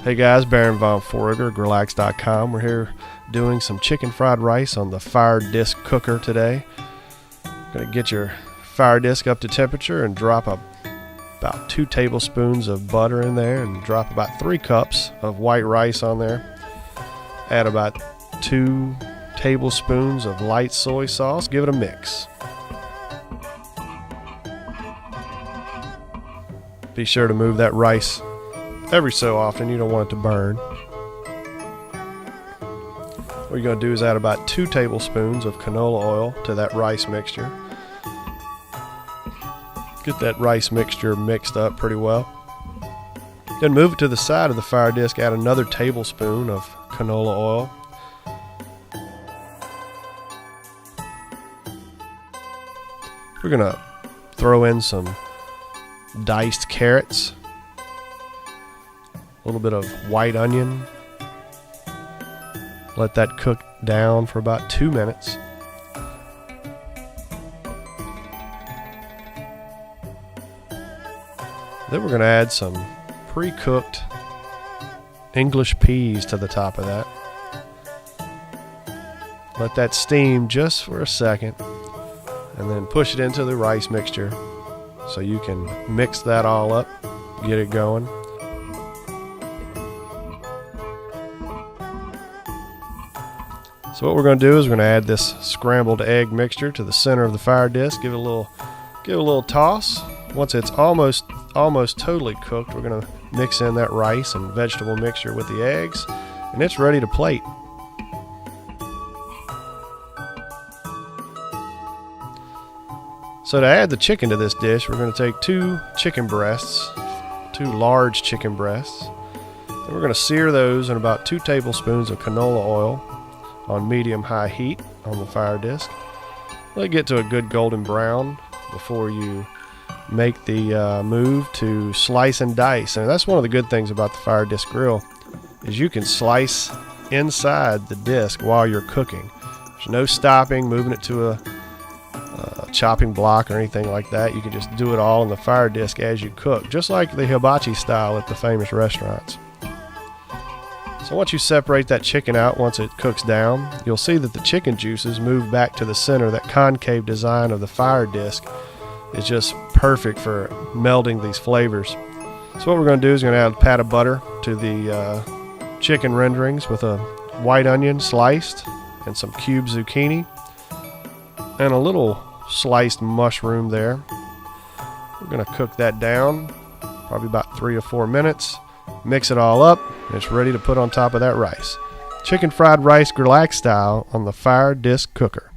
Hey guys, Baron Von Fouriger, Grillax.com. We're here doing some chicken fried rice on the FireDisc Cooker today. Going to get your FireDisc up to temperature and drop about 2 tablespoons of butter in there and drop about 3 cups of white rice on there. Add about 2 tablespoons of light soy sauce. Give it a mix. Be sure to move that rice every so often. You don't want it to burn. What you're going to do is add about 2 tablespoons of canola oil to that rice mixture. Get that rice mixture mixed up pretty well. Then move it to the side of the FireDisc. Add another tablespoon of canola oil. We're going to throw in some diced carrots, a little bit of white onion. Let that cook down for about 2 minutes. Then we're going to add some pre-cooked English peas to the top of that. Let that steam just for a second, and then push it into the rice mixture so you can mix that all up, get it going. So what we're going to do is we're going to add this scrambled egg mixture to the center of the FireDisc. Give it a little toss. Once it's almost totally cooked, we're going to mix in that rice and vegetable mixture with the eggs, and it's ready to plate. So to add the chicken to this dish, we're going to take 2 chicken breasts, 2 large chicken breasts, and we're going to sear those in about 2 tablespoons of canola oil on medium-high heat on the FireDisc. Let it get to a good golden brown before you make the move to slice and dice. And that's one of the good things about the FireDisc grill, is you can slice inside the disc while you're cooking. There's no stopping, moving it to a chopping block or anything like that. You can just do it all in the FireDisc as you cook, just like the hibachi style at the famous restaurants. So once you separate that chicken out, once it cooks down, you'll see that the chicken juices move back to the center. That concave design of the FireDisc is just perfect for melding these flavors. So what we're going to do is we're going to add a pat of butter to the chicken renderings with a white onion sliced and some cubed zucchini and a little sliced mushroom there. We're going to cook that down probably about 3 or 4 minutes. Mix it all up, and it's ready to put on top of that rice. Chicken fried rice Grillax style on the FireDisc Cooker.